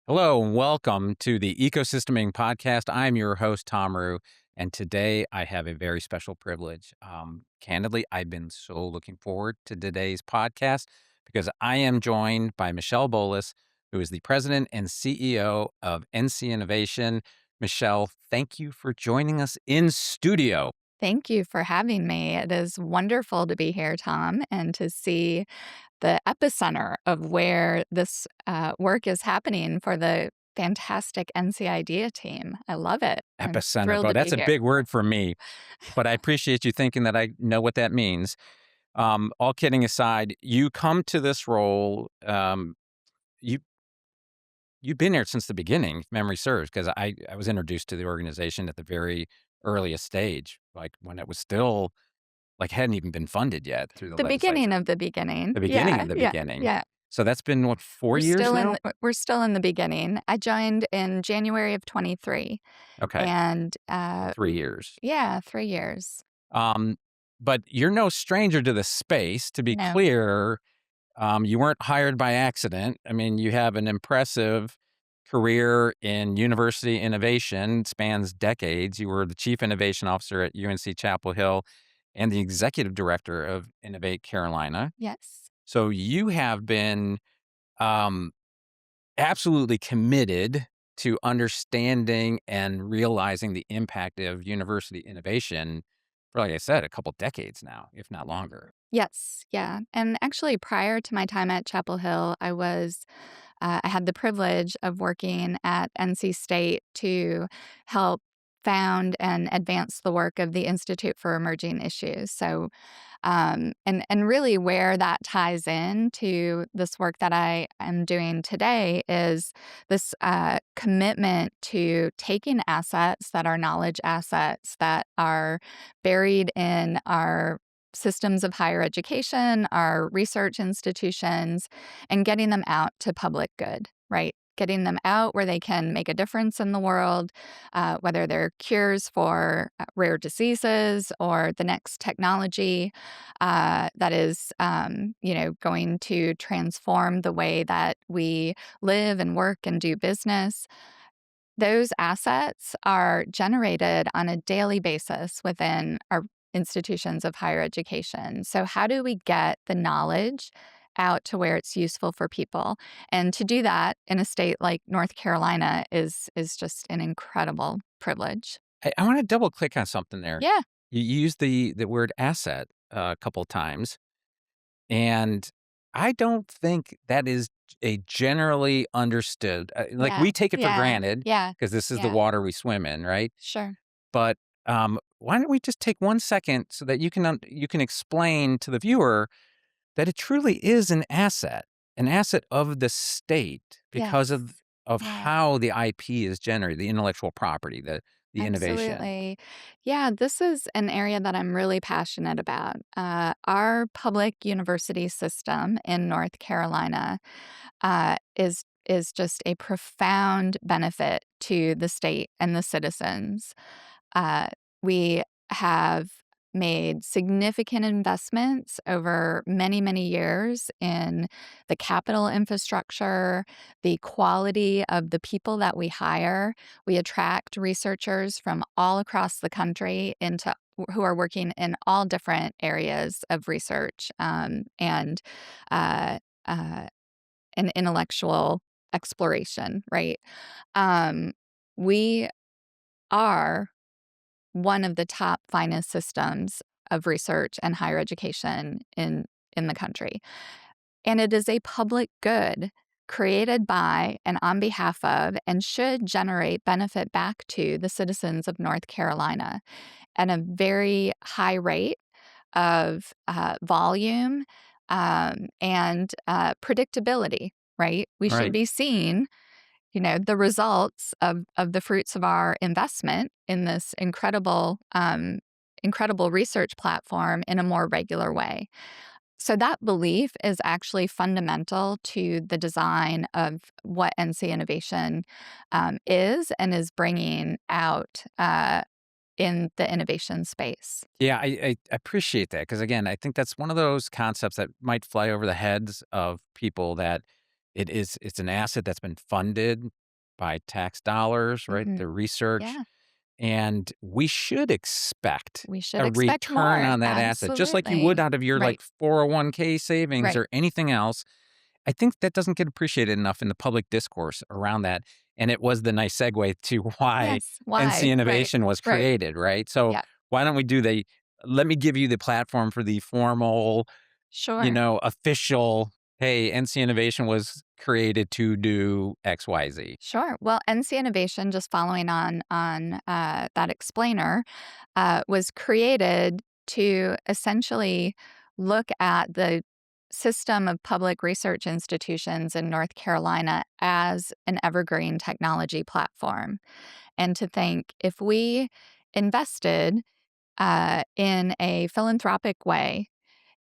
Hello and welcome to the Ecosysteming Podcast. I'm your host, Thom Ruhe, and today I have a very special privilege. Candidly, I've been so looking forward to today's podcast because I am joined by Michelle Bolas, who is the president and CEO of NCInnovation. Michelle, thank you for joining us in studio. Thank you for having me. It is wonderful to be here, Tom, and to see the epicenter of where this work is happening for the fantastic NCIDEA team. I love it. I'm Epicenter, thrilled boy, to be that's a here. big word for me, but I appreciate you thinking that I know what that means. All kidding aside, you come to this role. You you've been here since the beginning, if memory serves, because I was introduced to the organization at the very earliest stage, like when it was still like hadn't even been funded yet through the The beginning legislature. of the beginning. The beginning Yeah, of the yeah, beginning. yeah. So that's been what, 4 years now? We're still in the beginning. I joined in January of 23, Okay, and 3 years. yeah, 3 years. Um, but you're no stranger to the space. To be No. clear, you weren't hired by accident. I mean, you have an impressive career in university innovation, spans decades. You were the chief innovation officer at UNC Chapel Hill and the executive director of Innovate Carolina. Yes. So you have been um, absolutely committed to understanding and realizing the impact of university innovation for, like I said, a couple decades now, if not longer. Yes, yeah. And actually, prior to my time at Chapel Hill, I had the privilege of working at NC State to help found and advance the work of the Institute for Emerging Issues. And really where that ties in to this work that I am doing today is this commitment to taking assets that are knowledge assets that are buried in our systems of higher education, our research institutions, and getting them out to public good, right? Getting them out where they can make a difference in the world, whether they're cures for rare diseases or the next technology that is, going to transform the way that we live and work and do business. Those assets are generated on a daily basis within our institutions of higher education. So, how do we get the knowledge out to where it's useful for people? And to do that in a state like North Carolina is just an incredible privilege. I want to double click on something there. Yeah. You used the word asset a couple of times, and I don't think that is a generally understood. Like Yeah. we take it for Yeah. granted Yeah. because this is the Yeah. water we swim in, right? Sure. But why don't we just take 1 second so that you can explain to the viewer that it truly is an asset of the state because Yes. of Yeah. how the IP is generated, the intellectual property, the innovation. Absolutely. Yeah, this is an area that I'm really passionate about. Our public university system in North Carolina is just a profound benefit to the state and the citizens. Uh, we have made significant investments over many, many years in the capital infrastructure, the quality of the people that we hire. We attract researchers from all across the country into who are working in all different areas of research uh, uh, and intellectual exploration, right? Um, we are one of the top finest systems of research and higher education in the country. And it is a public good created by and on behalf of and should generate benefit back to the citizens of North Carolina at a very high rate of volume and predictability, right? We should Right. be seeing the results of the fruits of our investment in this incredible research platform in a more regular way. So that belief is actually fundamental to the design of what NC Innovation is and is bringing out in the innovation space. Yeah, I appreciate that because again, I think that's one of those concepts that might fly over the heads of people that it's an asset that's been funded by tax dollars, right? Mhm. The research, Yeah. and we should expect We should a expect return more. on that asset, just like you would Absolutely. out of your, like, Right. 401k savings Right. or anything else. I think that doesn't get appreciated enough in the public discourse around that, and it was the nice segue to why Yes. NC Why? Right. Innovation was Right. created, right? So, Yeah. why don't we do the let me give you the platform for the formal, Sure. official, "Hey, NC Innovation was created to do XYZ." Sure. Well, NC Innovation, just following on that explainer, was created to essentially look at the system of public research institutions in North Carolina as an evergreen technology platform, and to think if we invested in a philanthropic way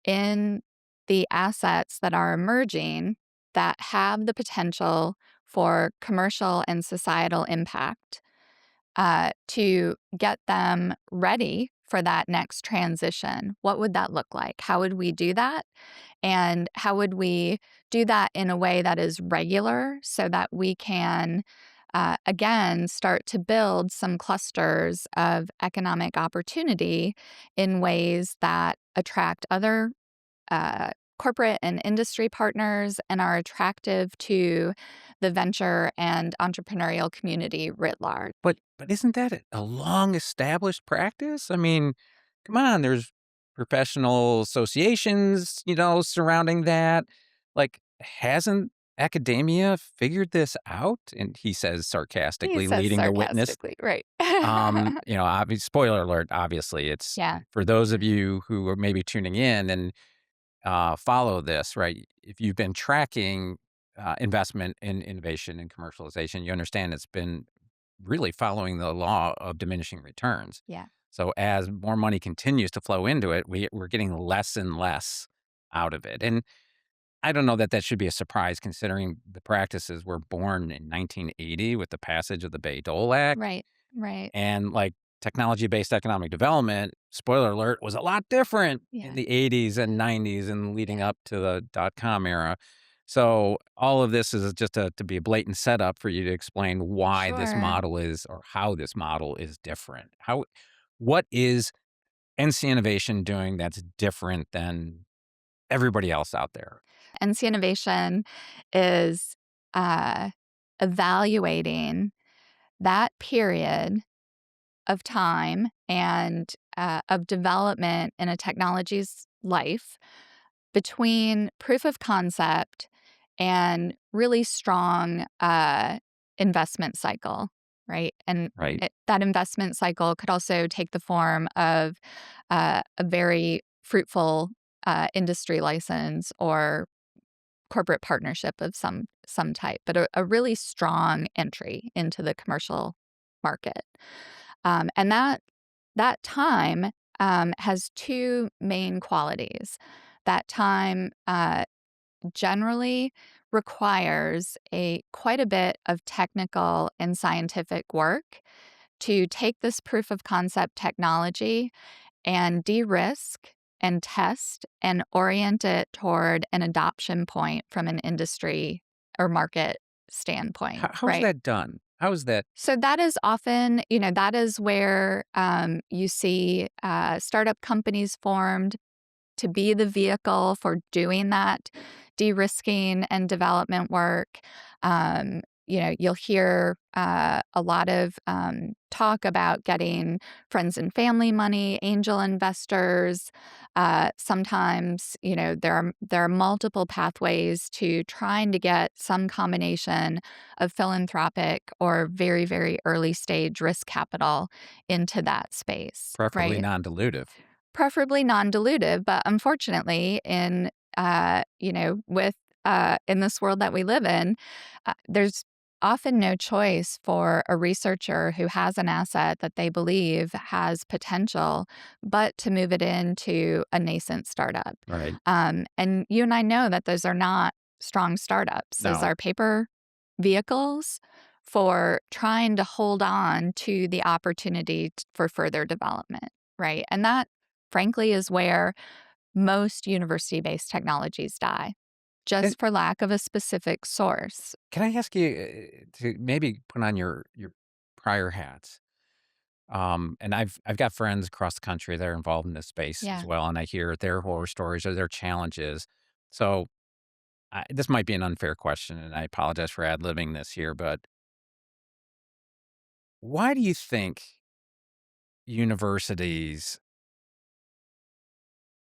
in the assets that are emerging that have the potential for commercial and societal impact, to get them ready for that next transition. What would that look like? How would we do that? And how would we do that in a way that is regular so that we can, again, start to build some clusters of economic opportunity in ways that attract other corporate and industry partners and are attractive to the venture and entrepreneurial community writ large. But isn't that a long established practice? I mean, come on, there's professional associations, surrounding that. Like, hasn't academia figured this out? And he says He sarcastically, says leading a witness. sarcastically, right. Spoiler alert, obviously, it's Yeah, for those of you who are maybe tuning in and follow this, right? If you've been tracking investment in innovation and commercialization, you understand it's been really following the law of diminishing returns. yeah, So as more money continues to flow into it, we're getting less and less out of it. And I don't know that that should be a surprise considering the practices were born in 1980 with the passage of the Bayh-Dole Act. right, right. And like technology-based economic development, spoiler alert, was a lot different in Yeah, the 80s and 90s and leading yeah, up to the dot-com era. So all of this is just to be a blatant setup for you to explain why this sure. model is or how this model is different. What is NC Innovation doing that's different than everybody else out there? NC Innovation is uh, evaluating that period of time and of development in a technology's life between proof of concept and really strong investment cycle, right? And Right? that investment cycle could also take the form of a very fruitful industry license or corporate partnership of some type, but a really strong entry into the commercial market. And that time has two main qualities. That time generally requires a quite a bit of technical and scientific work to take this proof of concept technology and de-risk and test and orient it toward an adoption point from an industry or market standpoint, How's right? that done? How is that? So that is often, that is where you see startup companies formed to be the vehicle for doing that de-risking and development work. You'll hear a lot of talk about getting friends and family money, angel investors. Sometimes, there are multiple pathways to trying to get some combination of philanthropic or very, very early stage risk capital into that space, Preferably right? non-dilutive. Preferably non-dilutive, but unfortunately with in this world that we live in, there's often no choice for a researcher who has an asset that they believe has potential, but to move it into a nascent startup. Right. And you and I know that those are not strong startups. Those No. are paper vehicles for trying to hold on to the opportunity for further development, right? And that frankly, is where most university based technologies die. And just for lack of a specific source. can I ask you to maybe put on your prior hats? And I've got friends across the country that are involved in this space as Yeah. well, and I hear their horror stories or their challenges. So this might be an unfair question, and I apologize for ad-libbing this here, but why do you think universities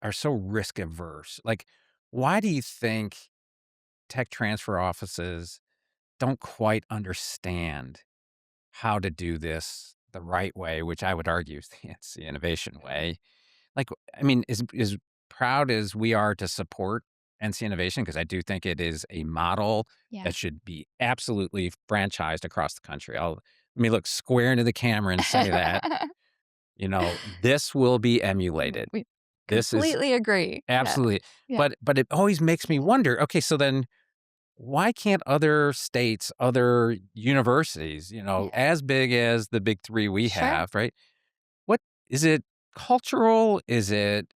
are so risk averse? Like, why do you think tech transfer offices don't quite understand how to do this the right way, which I would argue is the NC innovation way? Like, I mean, as proud as we are to support NC innovation, because I do think it is a model Yeah. that should be absolutely franchised across the country. Let me look square into the camera and say that, this will be emulated. We This is completely agree. Yeah. absolutely, Yeah. but it always makes me wonder, okay, so then why can't other states, other universities, Yeah. as big as the big 3 we Sure. have, right? What is it cultural? Is it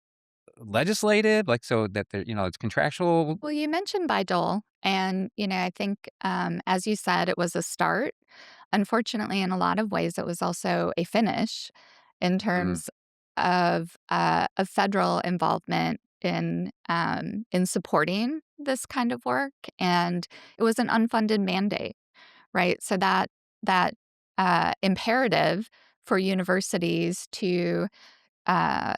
legislative? Like, so that it's contractual? Well, you mentioned Bayh-Dole, and, I think, as you said, it was a start. Unfortunately, in a lot of ways, it was also a finish in Mm, terms of federal involvement in supporting this kind of work, and it was an unfunded mandate, right? So that imperative for universities to uh,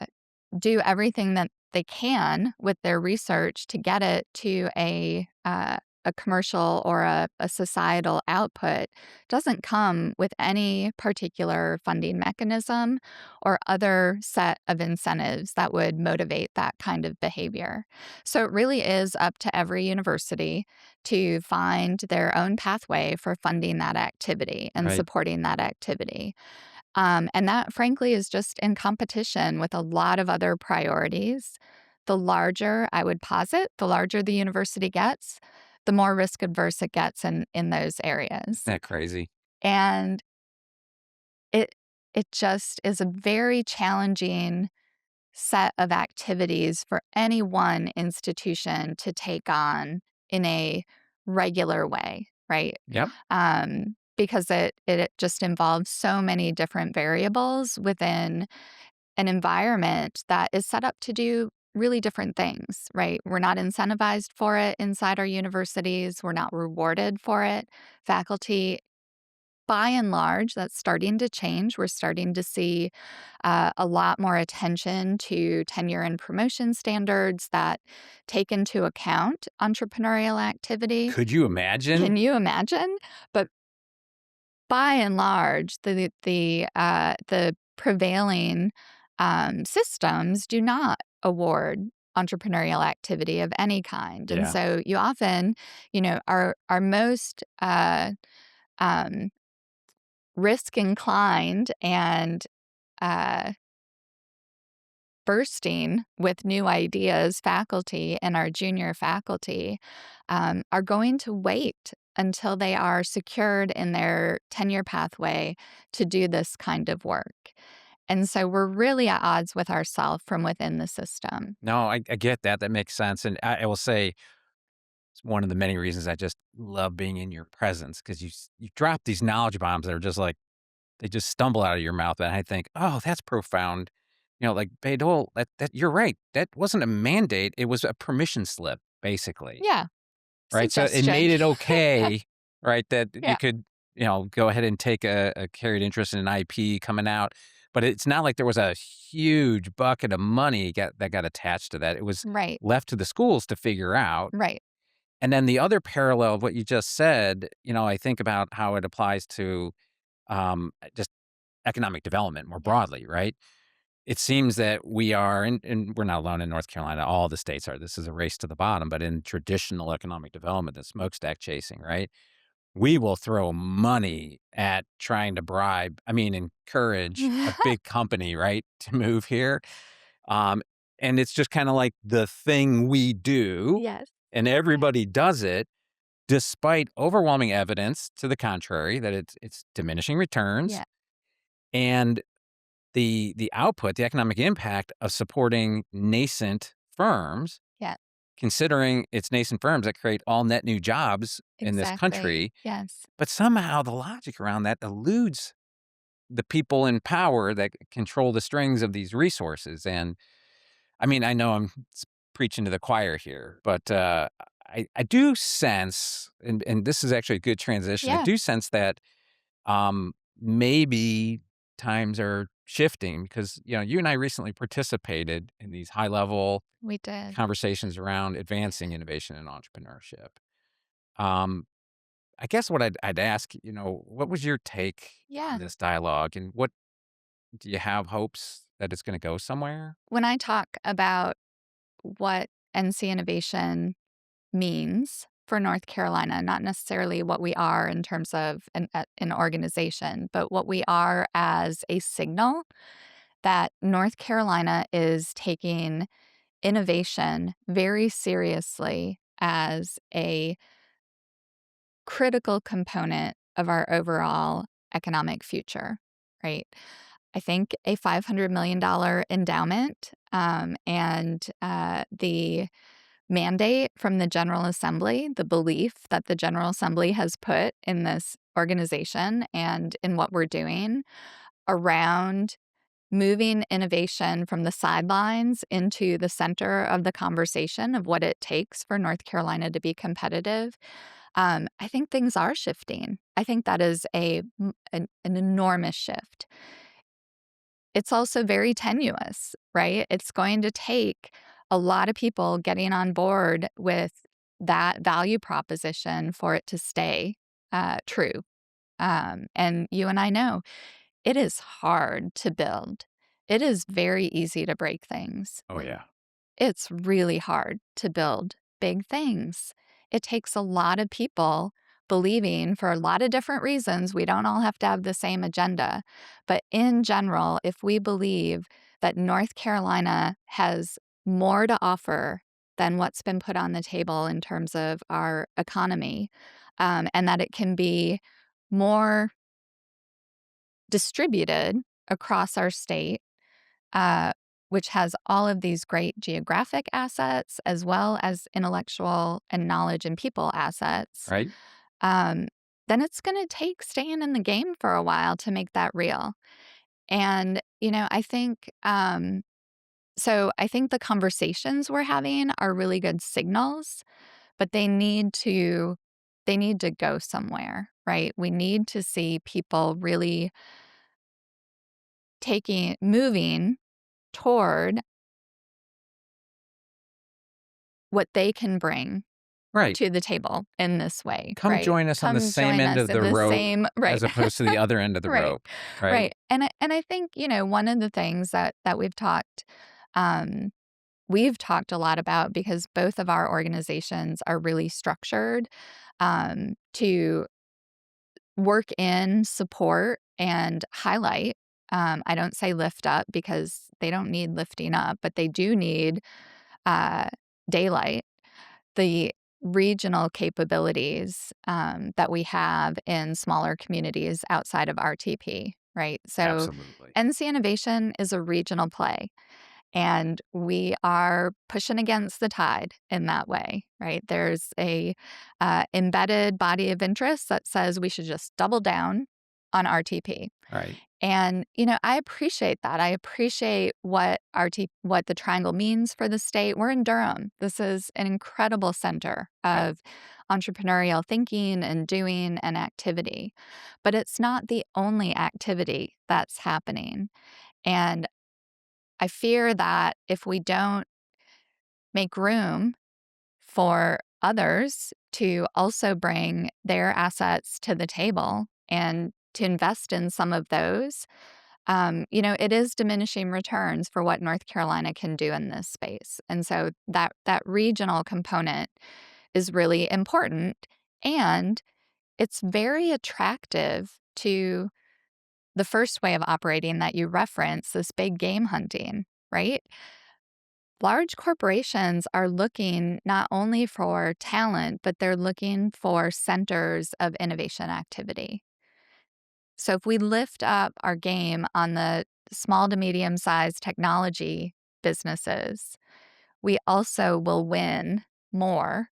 do everything that they can with their research to get it to a commercial or a societal output doesn't come with any particular funding mechanism or other set of incentives that would motivate that kind of behavior. So it really is up to every university to find their own pathway for funding that activity and right. supporting that activity. And that, frankly, is just in competition with a lot of other priorities. The larger, I would posit, the larger the university gets, the more risk adverse it gets in those Isn't areas. that crazy? And it it just is a very challenging set of activities for any one institution to take on in a regular way, right? Yep. Because it just involves so many different variables within an environment that is set up to do really different things, right? We're not incentivized for it inside our universities. We're not rewarded for it. Faculty, by and large, that's starting to change. We're starting to see a lot more attention to tenure and promotion standards that take into account entrepreneurial activity. Could you imagine? Can you imagine? But by and large, the prevailing systems do not award entrepreneurial activity of any kind, and Yeah. so you often, are most um, risk inclined and uh, bursting with new ideas faculty and our junior faculty are going to wait until they are secured in their tenure pathway to do this kind of work. And so we're really at odds with ourselves from within the system. No, I get that. That makes sense. And I will say it's one of the many reasons I just love being in your presence because you drop these knowledge bombs that are just like, they just stumble out of your mouth. And I think, oh, that's profound. Like Beidol, that you're right. That wasn't a mandate. It was a permission slip, basically. Yeah, Right? So it suggestion. made it okay, right, that you Yeah, could, go ahead and take a carried interest in an IP coming out, but it's not like there was a huge bucket of money that got attached to that. It was right, left to the schools to figure out. right. And then the other parallel of what you just said, I think about how it applies to, just economic development more Yeah, broadly, right? It seems that we are, and we're not alone in North Carolina, all the states are. This is a race to the bottom, but in traditional economic development, the smokestack chasing, right? We will throw money at trying to bribe, I mean, encourage a big company, right, to move here. Um, and it's just kind of like the thing we do, yes, and yeah, everybody does it despite overwhelming evidence to the contrary that it's diminishing returns yeah, and the output, the economic impact of supporting nascent firms yeah. considering it's nascent firms that create all net new jobs in this Exactly. country. Yes, But somehow the logic around that eludes the people in power that control the strings of these resources. And I mean, I know I'm preaching to the choir here, but I do sense, and this is actually a good transition. I yeah, do sense that maybe times are shifting because you and I recently participated in these high level we did. conversations around advancing innovation and entrepreneurship. Um, I guess what I'd ask, what was your take on Yeah. this dialogue, and what do you have hopes that it's going to go somewhere? When I talk about what NC Innovation means for North Carolina, not necessarily what we are in terms of an organization, but what we are as a signal that North Carolina is taking innovation very seriously as a critical component of our overall economic future, right? I think a $500 million endowment and the mandate from the General Assembly, the belief that the General Assembly has put in this organization and in what we're doing around moving innovation from the sidelines into the center of the conversation of what it takes for North Carolina to be competitive. I think things are shifting. I think that is an enormous shift. It's also very tenuous, right? It's going to take a lot of people getting on board with that value proposition for it to stay true. And you and I know it is hard to build. It is very easy to break things. Oh yeah, It's really hard to build big things. It takes a lot of people believing for a lot of different reasons. We don't all have to have the same agenda. But in general, if we believe that North Carolina has more to offer than what's been put on the table in terms of our economy, and that it can be more distributed across our state, uh, which has all of these great geographic assets as well as intellectual and knowledge and people assets, right, um, then it's going to take staying in the game for a while to make that real. And, I think, so I think the conversations we're having are really good signals, but they need to go somewhere, right? We need to see people really moving toward what they can bring right. to the table in this way, Come right? join us on the Come same join end us of in the the rope same right. as opposed to the other end of the Right. rope, right? Right. And I think, one of the things that um, we've talked a lot about because both of our organizations are really structured to work in, support, and highlight. I don't say lift up because they don't need lifting up, but they do need uh, daylight, the regional capabilities that we have in smaller communities outside of RTP, right? So Absolutely. NC Innovation is a regional play, and we are pushing against the tide in that way, right? There's a embedded body of interest that says we should just double down on RTP. Right, And, I appreciate that. I appreciate what the triangle means for the state. We're in Durham. This is an incredible center right, of entrepreneurial thinking and doing and activity. But it's not the only activity that's happening. And I fear that if we don't make room for others to also bring their assets to the table and to invest in some of those, it is diminishing returns for what North Carolina can do in this space. And so that regional component is really important. And it's very attractive to the first way of operating that you reference, this big game hunting, right? Large corporations are looking not only for talent, but they're looking for centers of innovation activity. So if we lift up our game on the small to medium sized technology businesses, we also will win more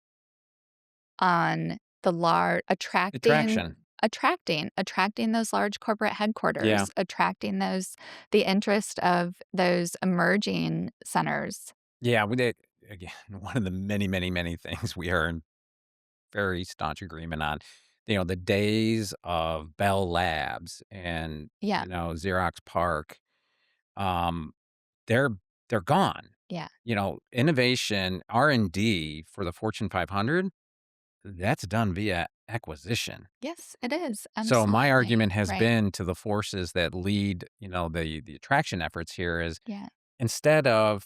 on the large Attraction. attracting those large corporate Yeah. headquarters, attracting those the interest of those emerging centers. Yeah, we did again, one of the many, many, many things we are in very staunch agreement on, the days of Bell Labs and, Yeah, Xerox PARC, um, they're they're gone. yeah. Innovation, R&D for the Fortune 500, that's done via acquisition. Yes, it is, So my absolutely, argument has right. been to the forces that lead, the attraction efforts here is Yeah, instead of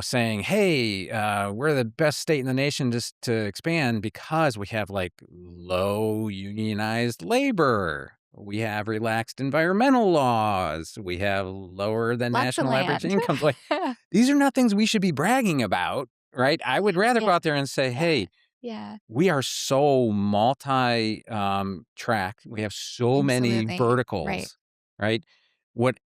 saying, "Hey, we're the best state in the nation just to expand because we have like low unionized labor. We have relaxed environmental laws. We have lower than lots of national average land. incomes." Like, these are not things we should be bragging about, right? I would rather Yeah, go out there and say, yeah, "Hey, yeah, we are so multi track. We have so many absolutely, right. verticals, right? What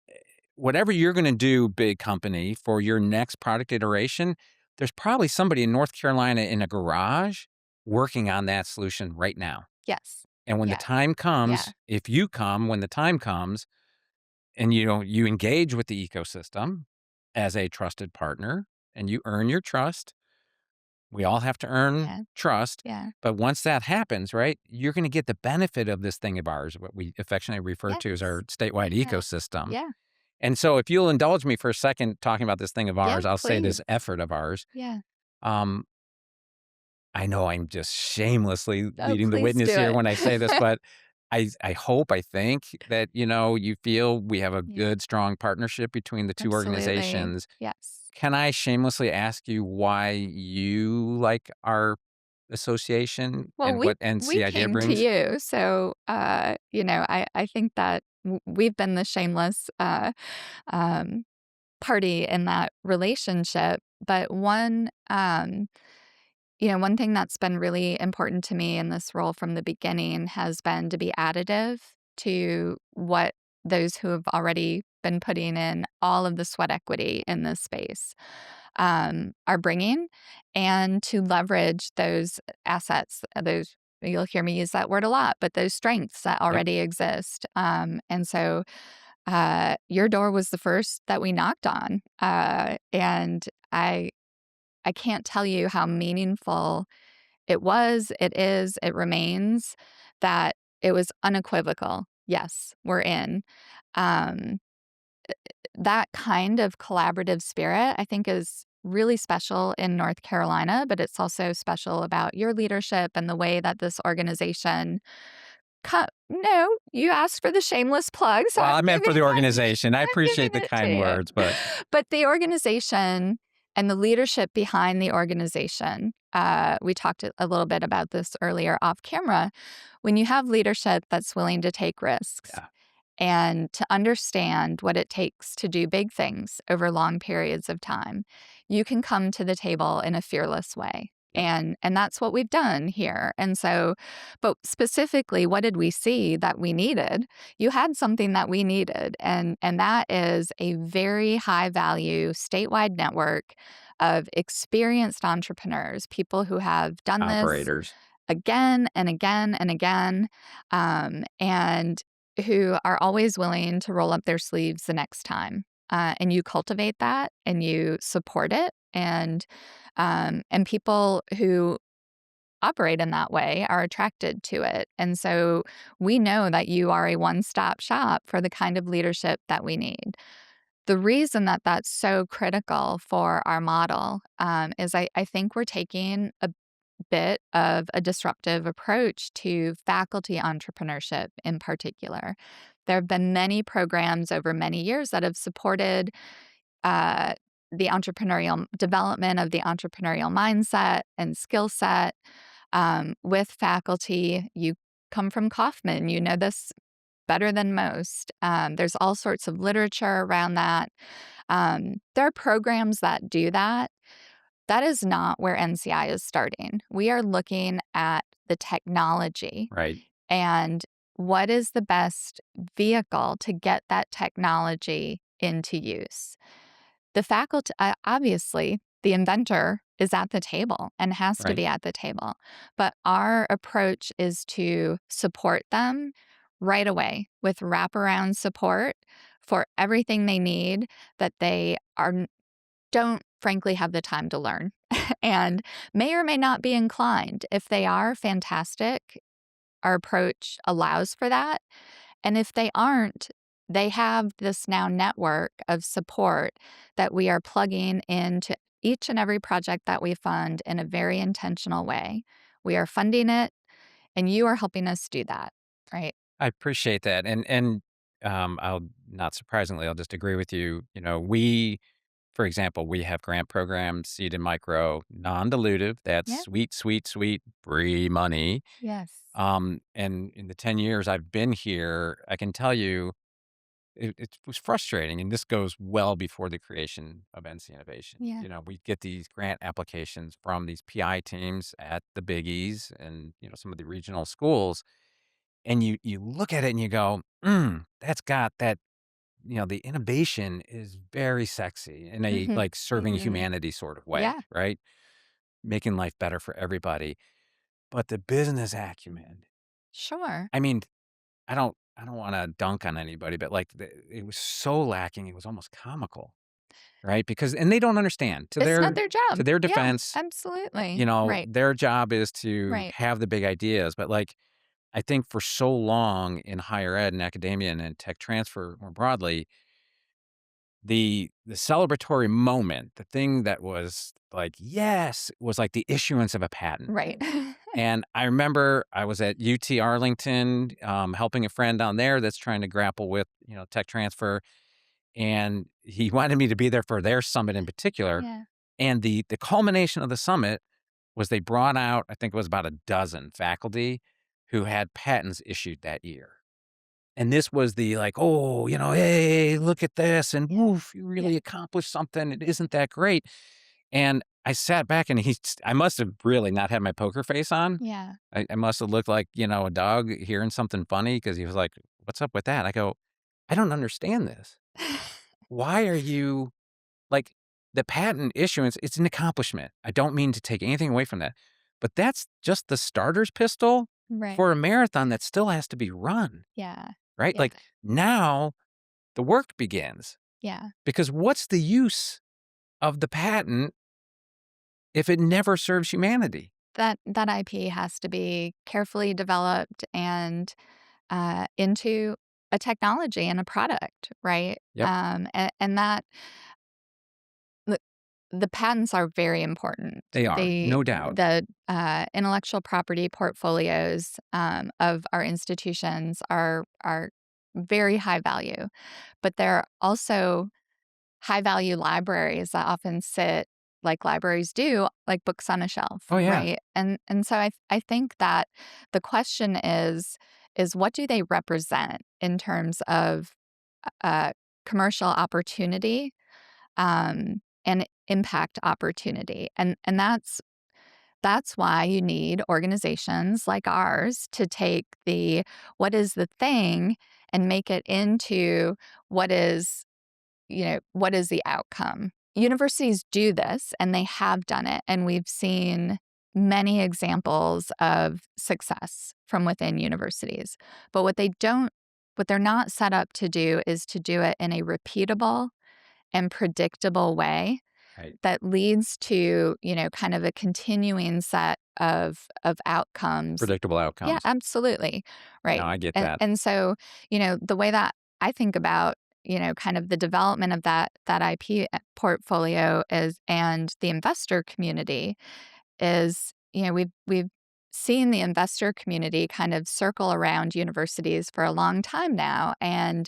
whatever you're going to do, big company, for your next product iteration, there's probably somebody in North Carolina in a garage working on that solution right now. Yes. And when the Yeah, time yeah, comes, if you come when the time comes and you engage with the ecosystem as a trusted partner and you earn your trust, we all have to earn yeah, trust. yeah. But once that happens, right, you're going to get the benefit of this thing of ours, what we affectionately refer to as Yes. our statewide Yeah, ecosystem. yeah, And so if you'll indulge me for a second talking about this thing of yeah, ours, I'll say please. this effort of ours. Yeah. Um, I know I'm just shamelessly Oh, leading the please witness do here it. when I say this, but I think that, you feel we have a Yeah, good, strong partnership between the two absolutely. organizations. Yes. Can I shamelessly ask you why you like our association Well, and what we NC idea came to brings? you, so, I think that we've been the shameless, um, party in that relationship, but one thing that's been really important to me in this role from the beginning has been to be additive to what those who have already been putting in all of the sweat equity in this space are bringing, and to leverage those assets, those you'll hear me use that word a lot, but those strengths that Yep. already exist. And so your door was the first that we knocked on, and I can't tell you how meaningful it was, it is, it remains, that it was unequivocal. Yes, we're in. Um, that kind of collaborative spirit, I think, is really special in North Carolina, but it's also special about your leadership and the way that this organization no, you asked for the shameless plug, so Well, I meant for the organization. I I'm appreciate giving the it to kind you. words, but But the organization and the leadership behind the organization, we talked a little bit about this earlier off camera. When you have leadership that's willing to take risks yeah. and to understand what it takes to do big things over long periods of time, you can come to the table in a fearless way. Yep. And that's what we've done here. And so, but specifically, what did we see that we needed? You had something that we needed, and that is a very high value statewide network of experienced entrepreneurs, people who have done this Operators. again and again and again, and who are always willing to roll up their sleeves the next time. And you cultivate that and you support it, and people who operate in that way are attracted to it. And so we know that you are a one-stop shop for the kind of leadership that we need. The reason that that's so critical for our model is I think we're taking a bit of a disruptive approach to faculty entrepreneurship in particular. There have been many programs over many years that have supported uh, the entrepreneurial development of the entrepreneurial mindset and skill set with faculty. You come from Kaufman, you know this better than most. There's all sorts of literature around that. There are programs that do that. That is not where NCI is starting. We are looking at the technology Right. and what is the best vehicle to get that technology into use. The faculty, obviously, the inventor is at the table and has to Right. be at the table. But our approach is to support them right away with wraparound support for everything they need that they don't frankly have the time to learn and may or may not be inclined. If they are, fantastic. Our approach allows for that. And if they aren't, they have this now network of support that we are plugging into each and every project that we fund in a very intentional way. We are funding it, and you are helping us do that, right? I appreciate that, and I'll not surprisingly, I'll just agree with you. You know, we for example, we have grant programs, seed and micro, non-dilutive. That's Yeah. sweet, sweet, sweet, free money. Yes. And in the 10 years I've been here, I can tell you it was frustrating, and this goes well before the creation of NC Innovation. Yeah. You know, we get these grant applications from these PI teams at the biggies and, you know, some of the regional schools, and you look at it and you go, that's got that, you know, the innovation is very sexy in a, Mhm. like, serving Mhm. humanity sort of way, Yeah. right? Making life better for everybody. But the business acumen, Sure. I mean, I don't wanna dunk on anybody, but, like, it was so lacking, it was almost comical, right? Because and they don't understand. It's not their To job. their Yeah, defense, you absolutely. know, Right. their job is to Right. have the big ideas, but, like, I think for so long in higher ed and academia and in tech transfer more broadly, the celebratory moment, the thing that was like, "Yes," was like the issuance of a patent. Right. And I remember I was at UT Arlington, helping a friend down there that's trying to grapple with, you know, tech transfer, and he wanted me to be there for their summit in particular, Yeah. and the culmination of the summit was they brought out, I think it was about a dozen faculty who had patents issued that year. And this was the like, "Oh, you know, hey, look at this, and Yeah. woof, you Yeah. really accomplished something. It isn't that great." And I sat back and I must have really not had my poker face on. Yeah. I must have looked like, you know, a dog hearing something funny because he was like, "What's up with that?" I go, "I don't understand this. Why are you like the patent issuance, it's an accomplishment. I don't mean to take anything away from that. But that's just the starter's pistol Right. for a marathon that still has to be run, Yeah. right? Yeah. Like now the work begins Yeah. because what's the use of the patent if it never serves humanity? That IP has to be carefully developed and, into a technology and a product, right? Yep, And that the the patents are very important. they are, no doubt. The intellectual property portfolios, of our institutions are very high value, but they're also high value libraries that often sit like libraries do, like books on a shelf, Oh, yeah, right? And so I think that the question is what do they represent in terms of commercial opportunity and impact opportunity, and that's why you need organizations like ours to take the what is the thing and make it into what is what is the outcome? Universities do this, and they have done it, and we've seen many examples of success from within universities. But what they're not set up to do is to do it in a repeatable and predictable way right. that leads to, kind of a continuing set of outcomes. Predictable Yeah, outcomes. absolutely. No, Right. I get And that. and so, the way that I think about, kind of the development of that IP portfolio is and the investor community is, we've seen the investor community kind of circle around universities for a long time now. And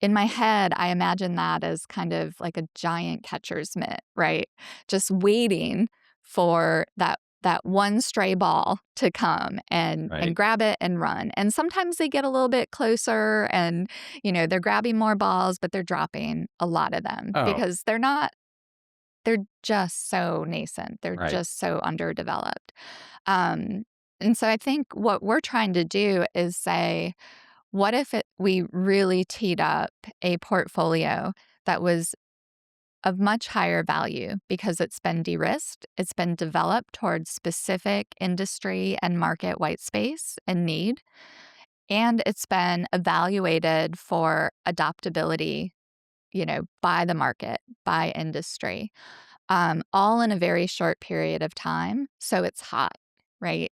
in my head, I imagine that as kind of like a giant catcher's mitt, right? Just waiting for that one stray ball to come and Right. grab it and run. And sometimes they get a little bit closer and, they're grabbing more balls, but they're dropping a lot of them Oh, because they're just so nascent. They're right. just so underdeveloped. Um, and so I think what we're trying to do is say, we really teed up a portfolio that was of much higher value because it's been de-risked, it's been developed towards specific industry and market white space and need, and it's been evaluated for adoptability, by the market, by industry, all in a very short period of time. So it's hot, right?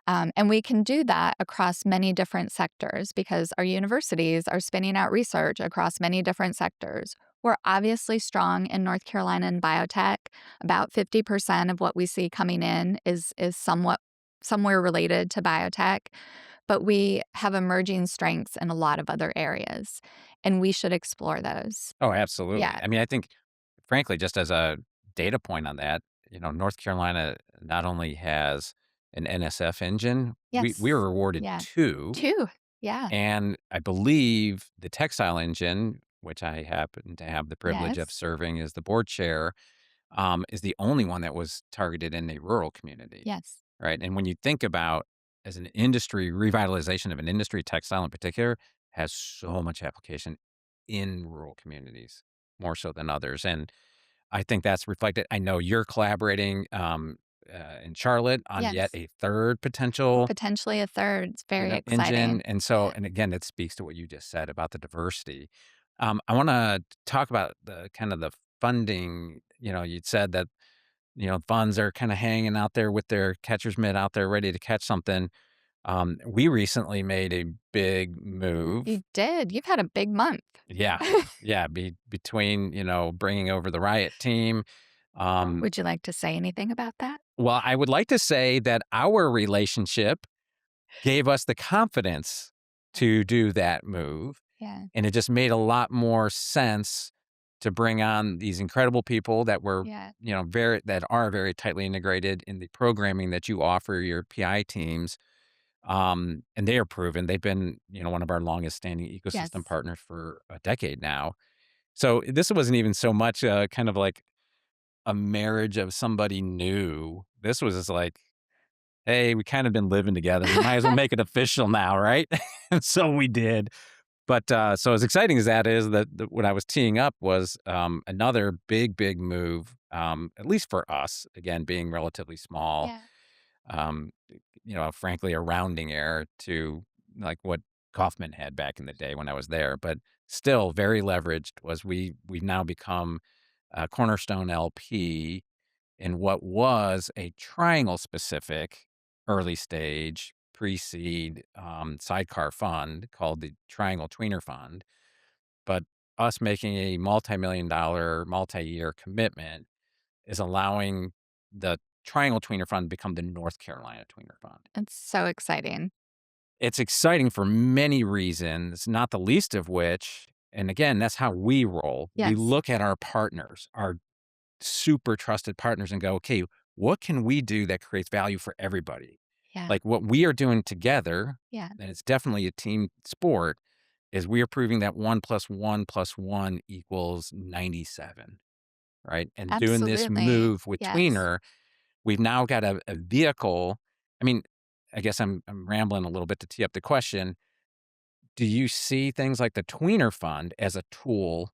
And we can do that across many different sectors because our universities are spinning out research across many different sectors. We're obviously strong in North Carolina in biotech. About 50% of what we see coming in is somewhere related to biotech, but we have emerging strengths in a lot of other areas, and we should explore those. Oh, absolutely. Yeah. I mean, I think, frankly, just as a data point on that, North Carolina not only has an NSF engine, we Yes. were awarded Yeah. 2, 2. Yeah. and I believe the textile engine, which I happen to have the privilege of Yes. serving as the board chair, is the only one that was targeted in a rural community, Yes. right? And when you think about as an industry revitalization of an industry, textile in particular, has so much application in rural communities, more so than others. And I think that's reflected. I know you're collaborating in Charlotte on yet Yes. a third potential, Potentially a third. It's very engine. exciting. And so, Yeah. and again, it speaks to what you just said about the diversity. I want to talk about the kind of the funding. You'd said that funds are kind of hanging out there with their catcher's mitt out there ready to catch something. We recently made a big move. You did. You've had a big month. Yeah. Yeah, between, bringing over the Riot team. Would you like to say anything about that? Well, I would like to say that our relationship gave us the confidence to do that move, Yeah. and it just made a lot more sense to bring on these incredible people that were, Yeah. that are very tightly integrated in the programming that you offer your PI teams. And they are proven. They've been, one of our longest standing ecosystem Yes. partners for a decade now. So this wasn't even so much kind of like a marriage of somebody new. This was just like, hey, we kind of been living together. We might as well make it official now, right? And so we did. But so as exciting as that is, that what I was teeing up was another big, big move, at least for us, again, being relatively small. Yeah. Um, frankly, a rounding error to like what Kaufman had back in the day when I was there, but still very leveraged. Was we've now become a cornerstone LP in what was a triangle specific early stage pre-seed sidecar fund called the Triangle Tweener Fund. But us making a multi-million dollar, multi-year commitment is allowing the Triangle Tweener Fund to become the North Carolina Tweener Fund. It's so exciting. It's exciting for many reasons, not the least of which, and again, that's how we roll. We Yes. look at our partners, our super trusted partners, and go, okay, what can we do that creates value for everybody? Yeah. Like what we are doing together, Yeah. and it's definitely a team sport, is we are proving that 1 + 1 + 1 equals 97, right? And doing this Absolutely. move with Yes. Tweener, we've now got a vehicle. I mean, I guess I'm rambling a little bit to tee up the question. Do you see things like the Tweener Fund as a tool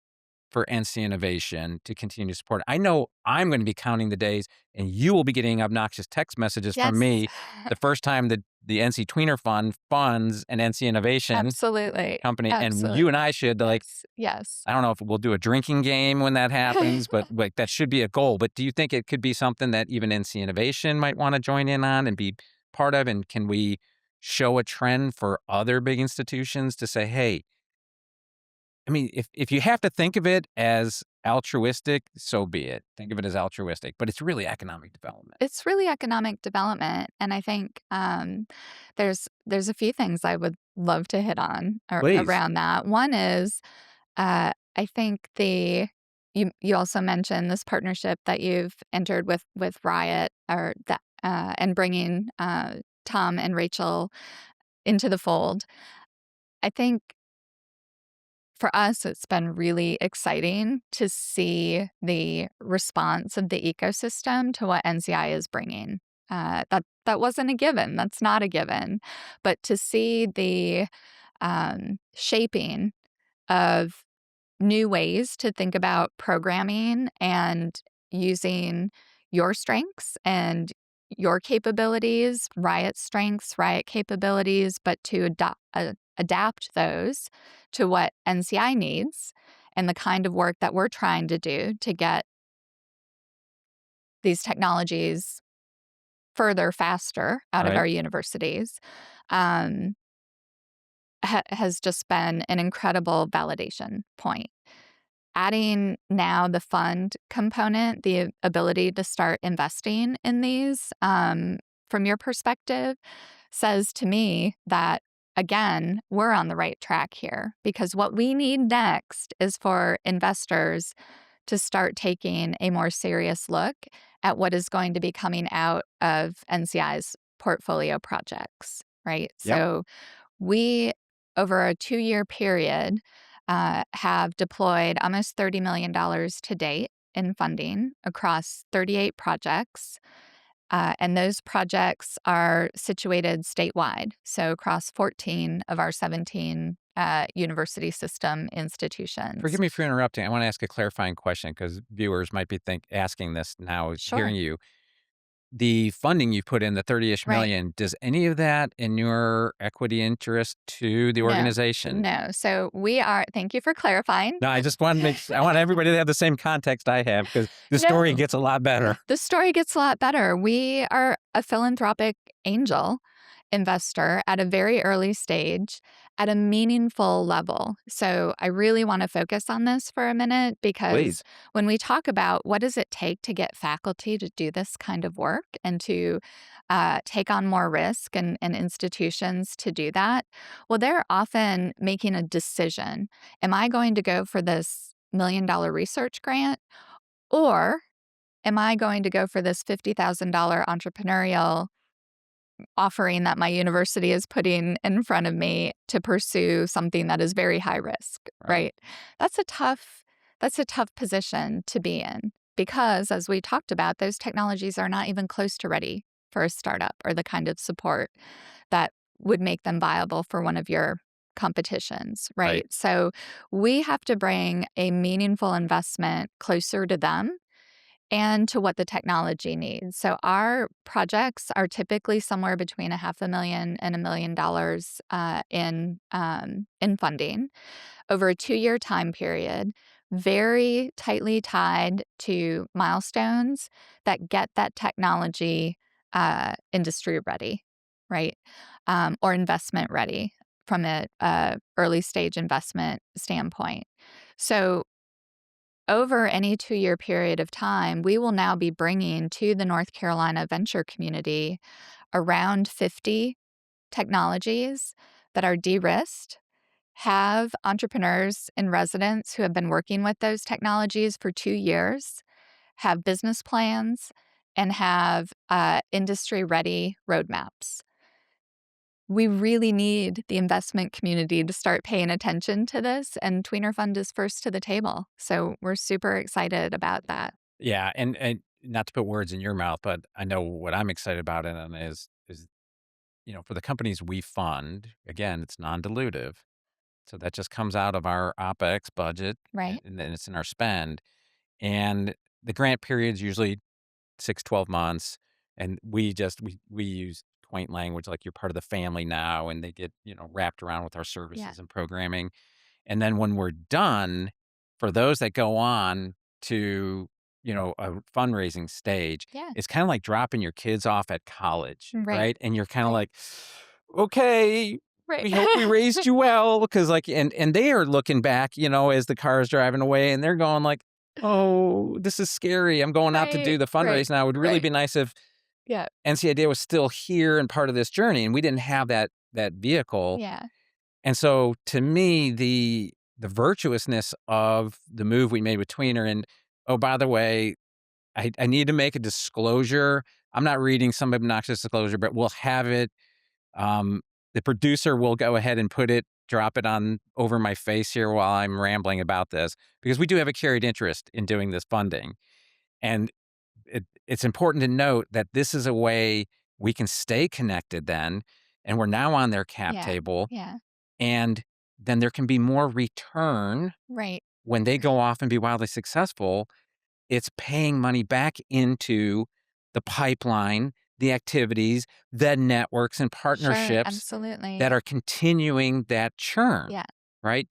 for NC Innovation to continue to support? I know I'm going to be counting the days, and you will be getting obnoxious text messages from Yes. me the first time that the NC Tweener Fund funds an NC Innovation Absolutely. company, and you and Absolutely. I should like. Yes. Yes. I don't know if we'll do a drinking game when that happens, but like that should be a goal. But do you think it could be something that even NC Innovation might want to join in on and be part of? And can we show a trend for other big institutions to say, hey, I mean, if you have to think of it as altruistic, so be it. Think of it as altruistic, but it's really economic development. It's really economic development, and I think, there's a few things I would love to hit on Please. around that. One is, I think you also mentioned this partnership that you've entered with Riot or that, and bringing, Tom and Rachel into the fold. I think for us, it's been really exciting to see the response of the ecosystem to what NCI is bringing. That wasn't a given. That's not a given. But to see the shaping of new ways to think about programming and using your strengths and your capabilities, Riot's strengths, Riot capabilities, but to adapt those to what NCI needs and the kind of work that we're trying to do to get these technologies further, faster out of Right. our universities, um, has just been an incredible validation point. Adding now the fund component, the ability to start investing in these, from your perspective, says to me that, again, we're on the right track here because what we need next is for investors to start taking a more serious look at what is going to be coming out of NCI's portfolio projects, right? Yep. So we, over a 2-year period, have deployed almost $30 million to date in funding across 38 projects. And those projects are situated statewide, so across 14 of our 17 university system institutions. Forgive me for interrupting. I want to ask a clarifying question because viewers might be asking this now, hearing Sure. you. The funding you put in, the 30-ish Right. million, does any of that in your equity interest to the No, organization? no. So we are, thank you for clarifying. No, I just want to I want everybody to have the same context I have because the story No. gets a lot better. The story gets a lot better. We are a philanthropic angel investor at a very early stage at a meaningful level. So I really want to focus on this for a minute because Please. when we talk about what does it take to get faculty to do this kind of work and to take on more risk and institutions to do that, well, they're often making a decision. Am I going to go for this $1 million research grant? Or am I going to go for this $50,000 entrepreneurial offering that my university is putting in front of me to pursue something that is very high risk, Right. right? That's a tough that's a tough position to be in because as we talked about, those technologies are not even close to ready for a startup or the kind of support that would make them viable for one of your competitions, Right. right? So we have to bring a meaningful investment closer to them and to what the technology needs. So our projects are typically somewhere between a half a million and $1 million in funding over a 2-year time period, very tightly tied to milestones that get that technology industry ready, right? Or investment ready from a early stage investment standpoint. So over any 2-year period of time, we will now be bringing to the North Carolina venture community around 50 technologies that are de-risked, have entrepreneurs in residence who have been working with those technologies for 2 years, have business plans, and have industry-ready roadmaps. We really need the investment community to start paying attention to this, and Tweener Fund is first to the table. So we're super excited about that. Yeah, and not to put words in your mouth, but I know what I'm excited about it and is for the companies we fund, again, it's non-dilutive. So that just comes out of our OpEx budget Right? and then it's in our spend. And the grant period's usually 6, 12 months. And we use quaint language like you're part of the family now and they get, wrapped around with our Yeah. services and programming. And then when we're done, for those that go on to, a fundraising stage, Yeah. it's kind of like dropping your kids off at college, Right. right? And you're kind of Right. like, okay, Right. we hope we raised you well. Because like, and they are looking back, as the car is driving away and they're going like, oh, this is scary. I'm going out to Right. do the Right. fundraise now. It would really Right. be nice if Yeah. NCID was still here and part of this journey. And we didn't have that vehicle. Yeah. And so to me, the virtuousness of the move we made with Tweener and, oh, by the way, I need to make a disclosure. I'm not reading some obnoxious disclosure, but we'll have it. Um, the producer will go ahead and drop it on over my face here while I'm rambling about this, because we do have a carried interest in doing this funding. And it's important to note that this is a way we can stay connected then, and we're now on their cap Yeah. table Yeah. and then there can be more return Right. when they go off and be wildly successful, it's paying money back into the pipeline, the activities, the networks and Sure, partnerships that absolutely. are continuing that churn, Yeah, right?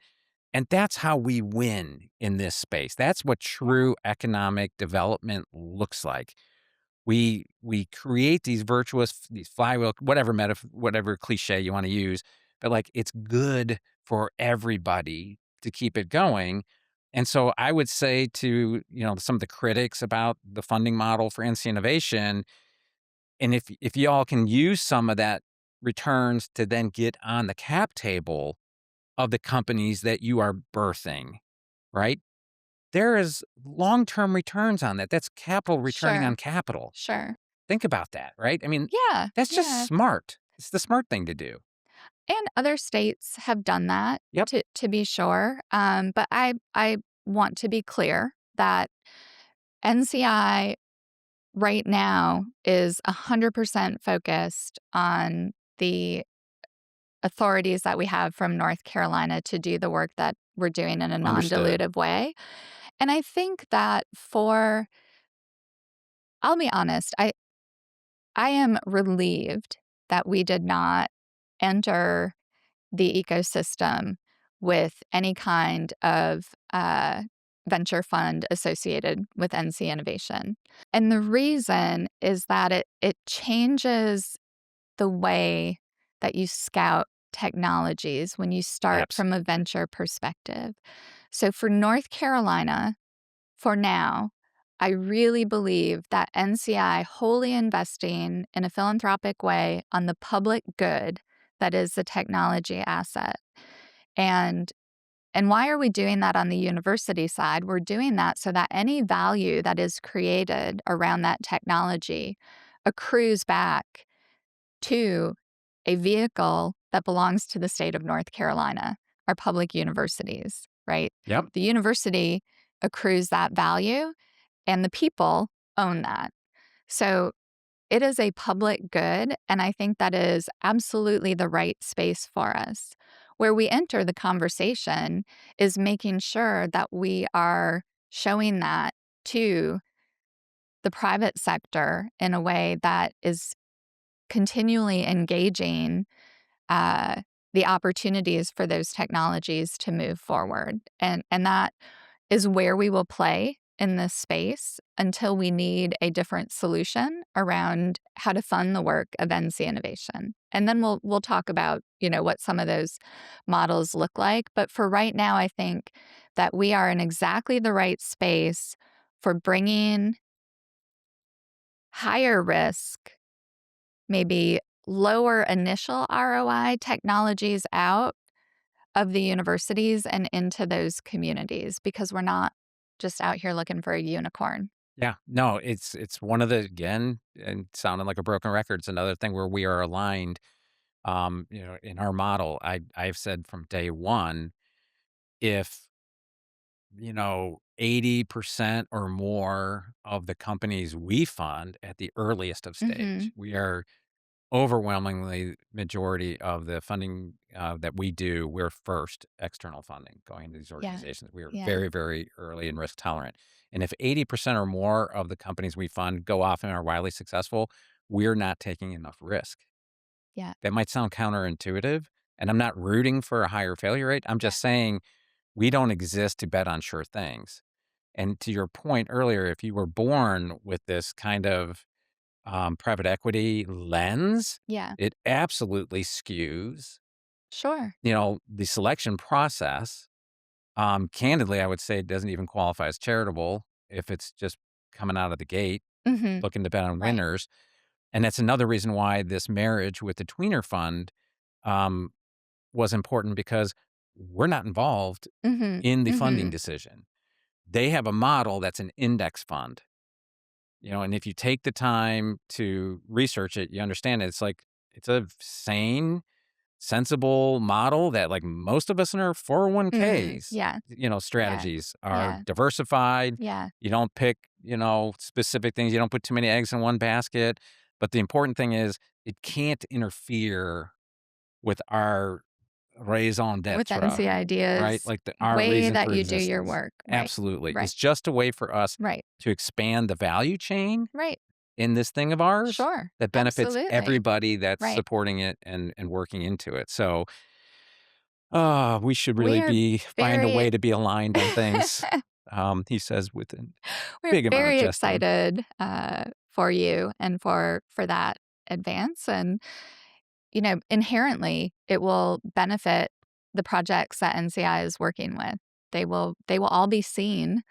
And that's how we win in this space. That's what yeah, true economic development looks like. We create these virtuous these flywheel, whatever whatever cliche you wanna use, but, like, it's good for everybody to keep it going, and so I would say to, some of the critics about the funding model for NC Innovation, and if y'all can use some of that returns to then get on the cap table of the companies that you are birthing, right? There is long-term returns on that. That's capital returning on sure, capital. sure. Think about that, right? I mean, Yeah, that's just yeah. smart. It's the smart thing to do. And other states have done that Yep, to be sure. But I want to be clear that NCI right now is 100% focused on the authorities that we have from North Carolina to do the work that we're doing in a understood. non-dilutive way. And I think that I'll be honest, I am relieved that we did not enter the ecosystem with any kind of venture fund associated with NC Innovation. And the reason is that it changes the way that you scout technologies when you start Abs from a venture perspective. So for North Carolina, for now, I really believe that NCI wholly investing in a philanthropic way on the public good that is the technology asset. And and why are we doing that on the university side? We're doing that so that any value that is created around that technology accrues back to a vehicle that belongs to the state of North Carolina, our public universities, right? Yep, The university accrues that value and the people own that. So it is a public good. And I think that is absolutely the right space for us. Where we enter the conversation is making sure that we are showing that to the private sector in a way that is continually engaging uh, the opportunities for those technologies to move forward. And that is where we will play in this space until we need a different solution around how to fund the work of NC Innovation. And then we'll talk about, what some of those models look like. But for right now, I think that we are in exactly the right space for bringing higher risk, maybe lower initial ROI technologies out of the universities and into those communities because we're not just out here looking for a unicorn. yeah. No, it's one of the again, and sounding like a broken record, it's another thing where we are aligned, in our model. I've said from day one, if 80% or more of the companies we fund at the earliest of stage, Mhm. we are overwhelmingly majority of the funding, that we do, we're first external funding going into these Yeah. organizations. We are Yeah. very, very early and risk tolerant. And if 80% or more of the companies we fund go off and are wildly successful, we're not taking enough risk. Yeah. That might sound counterintuitive, and I'm not rooting for a higher failure rate. I'm Yeah. just saying we don't exist to bet on sure things. And to your point earlier, if you were born with this kind of private equity lens, Yeah. it absolutely skews, Sure. the selection process. Candidly, I would say it doesn't even qualify as charitable if it's just coming out of the gate Mhm. looking to bet on Right. winners. And that's another reason why this marriage with the tweener fund um, was important because we're not involved Mhm. in the funding Mhm. decision. They have a model that's an index fund. And if you take the time to research it, you understand it. It's a sane, sensible model that like most of us in our Mm. 401ks, Yeah. Yeah. strategies are Yeah. diversified. Yeah. You don't pick, specific things. You don't put too many eggs in one basket. But the important thing is it can't interfere with our raison with the d'être, NC right? ideas, Like our way reason that for you do your existence. work. Right. Absolutely. Right. It's just a way for us Right. to expand the value chain Right. in this thing of ours Sure. that benefits Absolutely. everybody that's Right. supporting it and working into it. So, we should really We're be find a very way to be aligned on things, he says with a we're big amount of very jesting. excited, for you and for that advance, and, inherently, it will benefit the projects that NCI is working with. They will all be seen,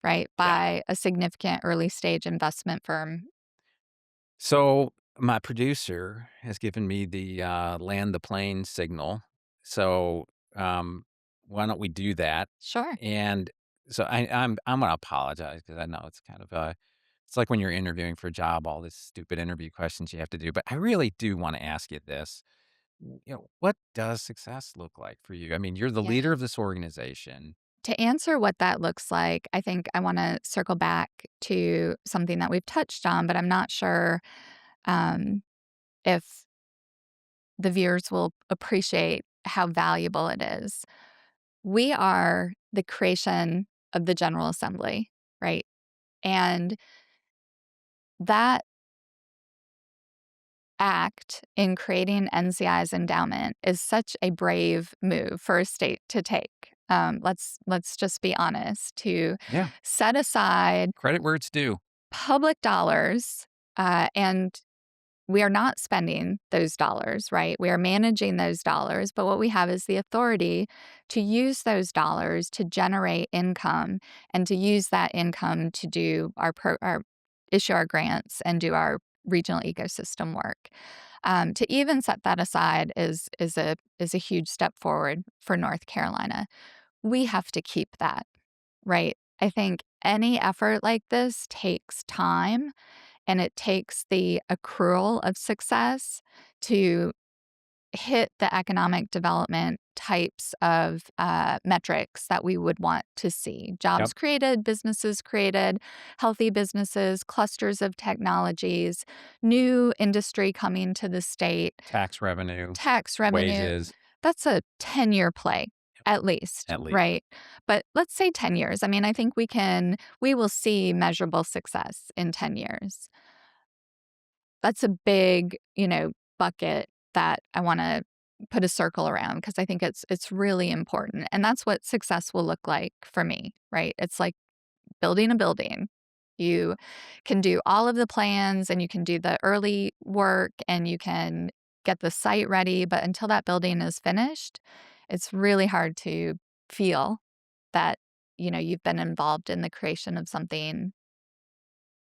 right, Yeah. by a significant early stage investment firm. So my producer has given me the land the plane signal. So um, why don't we do that? Sure. And so I'm gonna apologize because I know it's kind of it's like when you're interviewing for a job, all this stupid interview questions you have to do. But I really do want to ask you this. What does success look like for you? I mean, you're the leader Yeah. of this organization. To answer what that looks like, I think I wanna circle back to something that we've touched on, but I'm not sure, um, if the viewers will appreciate how valuable it is. We are the creation of the General Assembly, right? And that act in creating NCI's endowment is such a brave move for a state to take. Let's just be honest, to Yeah, set aside credit where it's due. public dollars, and we are not spending those dollars, right? We are managing those dollars, but what we have is the authority to use those dollars to generate income and to use that income to do our issue our grants and do our regional ecosystem work. To even set that aside is a huge step forward for North Carolina. We have to keep that, right? I think any effort like this takes time and it takes the accrual of success to hit the economic development types of metrics that we would want to see. Yep. Jobs created, businesses created, healthy businesses, clusters of technologies, new industry coming to the state, Tax revenue, tax revenue. wages, That's a 10-year play. At least, at least. right? But let's say 10 years. I mean, I think we will see measurable success in 10 years. That's a big, bucket that I wanna put a circle around because I think it's really important, and that's what success will look like for me, right? It's like building a building. You can do all of the plans, and you can do the early work, and you can get the site ready, but until that building is finished, it's really hard to feel that, you've been involved in the creation of something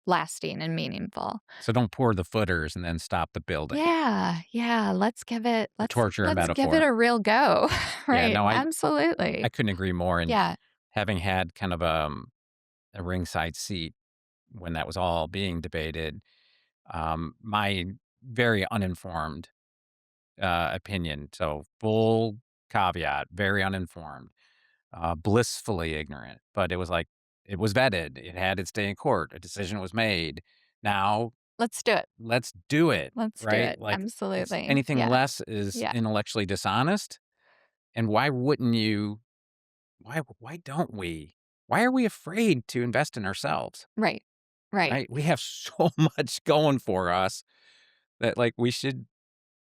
lasting and meaningful. So don't pour the footers and then stop the building. Yeah, yeah, let's give it To let's torture a let's give it metaphor. a real go. Yeah, Right, no, I absolutely. couldn't agree more, and Yeah, having had kind of, a ringside seat when that was all being debated, my very uninformed, opinion, so full caveat, very uninformed, blissfully ignorant, but it was like, it was vetted, it had its day in court, a decision was made. Now, let's do it. let's do it, Let's do right? it. Like, it's Absolutely. anything Yeah, less is yeah, intellectually dishonest, and why wouldn't you why don't we? Why are we afraid to invest in ourselves, right, right. right? We have so much going for us that, like, we should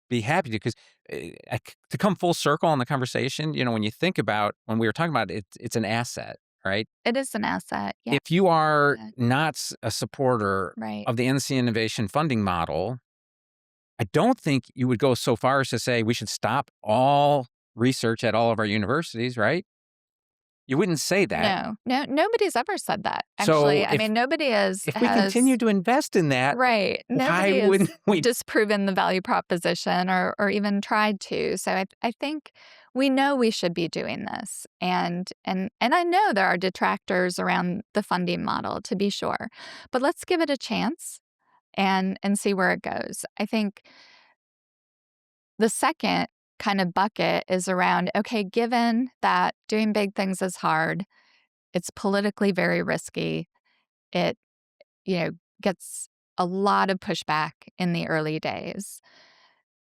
be happy to 'cause, to come full circle on the conversation, when you think about when we were talking about it, it's an asset, right? It is an asset. Yeah, If you are yeah, not a supporter right. of the NC Innovation funding model, I don't think you would go so far as to say we should stop all research at all of our universities, right? You wouldn't say that. No, no, nobody's ever said that, So actually. I mean, nobody if we has continue to invest in that, right. why Nobody has wouldn't we? disproven the value proposition or even tried to. So I think we know we should be doing this. And I know there are detractors around the funding model, to be sure. But let's give it a chance and see where it goes. I think the second kind of bucket is around, okay, given that doing big things is hard, it's politically very risky. It you know, gets a lot of pushback in the early days.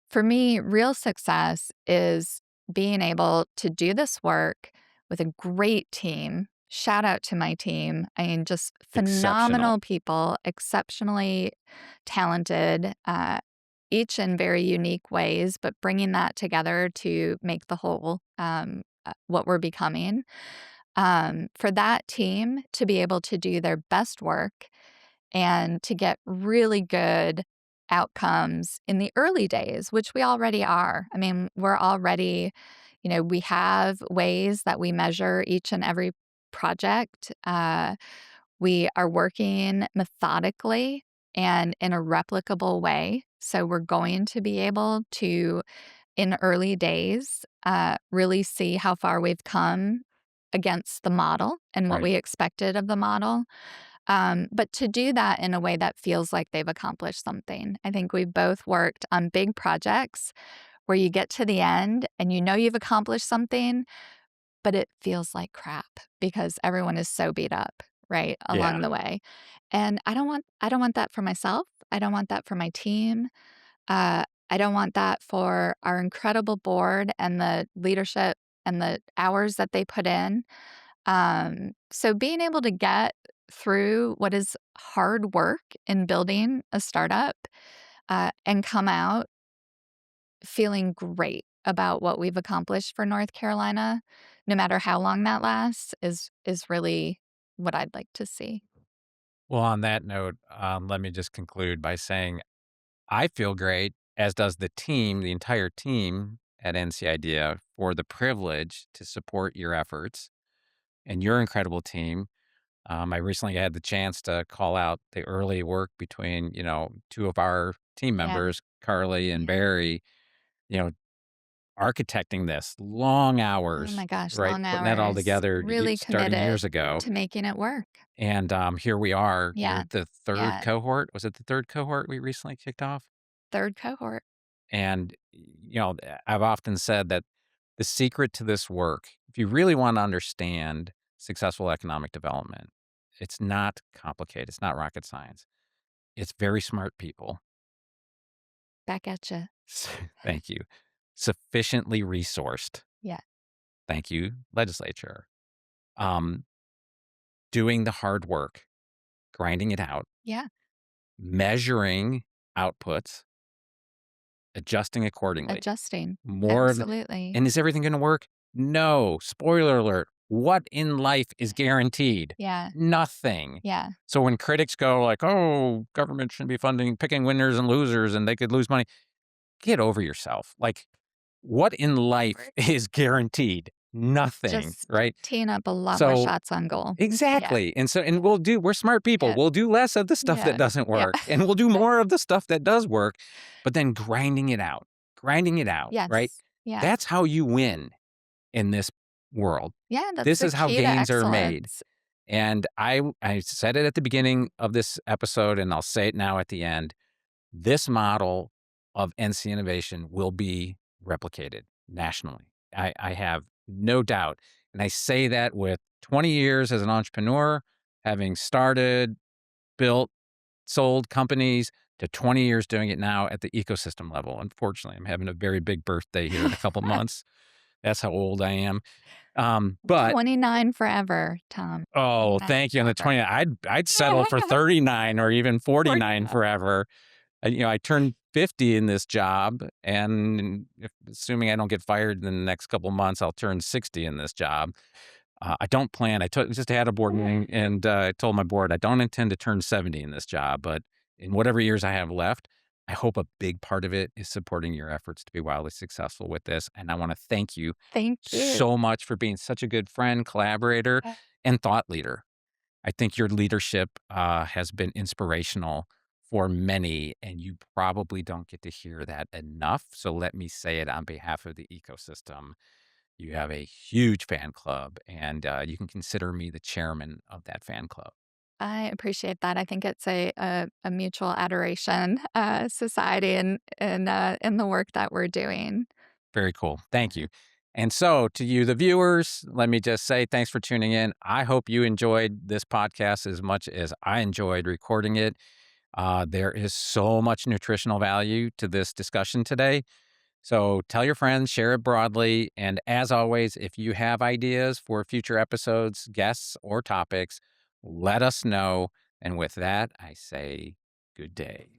For me, real success is being able to do this work with a great team. Shout out to my team. I mean, just Exceptional. phenomenal people, exceptionally talented, each in very unique ways, but bringing that together to make the whole what we're becoming. For that team to be able to do their best work and to get really good outcomes in the early days, which we already are. I mean, we're already, we have ways that we measure each and every project. We are working methodically and in a replicable way. So we're going to be able to, in early days, really see how far we've come against the model and what Right. we expected of the model. But to do that in a way that feels like they've accomplished something. I think we've both worked on big projects where you get to the end and you know you've accomplished something, but it feels like crap because everyone is so beat up, right, Yeah. along the way. And I don't want that for myself. I don't want that for my team. I don't want that for our incredible board and the leadership and the hours that they put in. So being able to get through what is hard work in building a startup and come out feeling great about what we've accomplished for North Carolina, no matter how long that lasts, is really what I'd like to see. Well, on that note, let me just conclude by saying I feel great, as does the team, the entire team at NC Idea, for the privilege to support your efforts and your incredible team. I recently had the chance to call out the early work between, two of our team Yeah, members, Carly and yeah. Barry, you know, architecting this long Oh hours, my gosh, right? long Putting that all hours, together really starting years committed ago. to making it work. And here we are. You're Yeah, the third yeah. cohort. Was it the third cohort we recently kicked off? 3rd cohort. And, I've often said that the secret to this work, if you really want to understand successful economic development, it's not complicated. It's not rocket science. It's very smart people. Back at you. Thank you. Sufficiently resourced. Yeah, Thank you, legislature. Um, doing the hard work, grinding it out, yeah. measuring outputs, adjusting accordingly. Adjusting. More of Absolutely. and is everything gonna work? No. Spoiler alert. What in life is guaranteed? Yeah, Nothing. yeah. So when critics go like, "Oh, government shouldn't be funding picking winners and losers and they could lose money," get over yourself. Like, what in life We're is guaranteed? Nothing, just right? teeing up a lot more So shots on goal. Yeah, exactly, and so yeah, we're smart people, yeah, we'll do less of the stuff that yeah, doesn't yeah. work, and we'll do more of the stuff that does work, but then grinding it out, right? Yes. Yeah. That's how you win in this world. Yeah, that's This the is how key to gains are made, excellence. and I said it at the beginning of this episode, and I'll say it now at the end. This model of NC innovation will be replicated nationally. I have no doubt. And I say that with 20 years as an entrepreneur, having started, built, sold companies, to 20 years doing it now at the ecosystem level. Unfortunately, I'm having a very big birthday here in a couple months. That's how old I am. But 29 forever, Tom. oh, 29 thank you. On the forever. 20, I'd settle for 39 or even 49 49. forever. I turned 50 in this job, and assuming I don't get fired in the next couple months, I'll turn 60 in this job. I don't plan. Just had a board meeting, and I told my board I don't intend to turn 70 in this job, but in whatever years I have left, I hope a big part of it is supporting your efforts to be wildly successful with this. And I want to thank you Thank you. so much for being such a good friend, collaborator, and thought leader. I think your leadership has been inspirational for many, and you probably don't get to hear that enough. So let me say it on behalf of the ecosystem. You have a huge fan club, and you can consider me the chairman of that fan club. I appreciate that. I think it's a mutual adoration, society in the work that we're doing. Very cool. Thank Yeah. you. And so, to you, the viewers, let me just say thanks for tuning in. I hope you enjoyed this podcast as much as I enjoyed recording it. There is so much nutritional value to this discussion today. So tell your friends, share it broadly. And as always, if you have ideas for future episodes, guests, or topics, let us know. And with that, I say good day.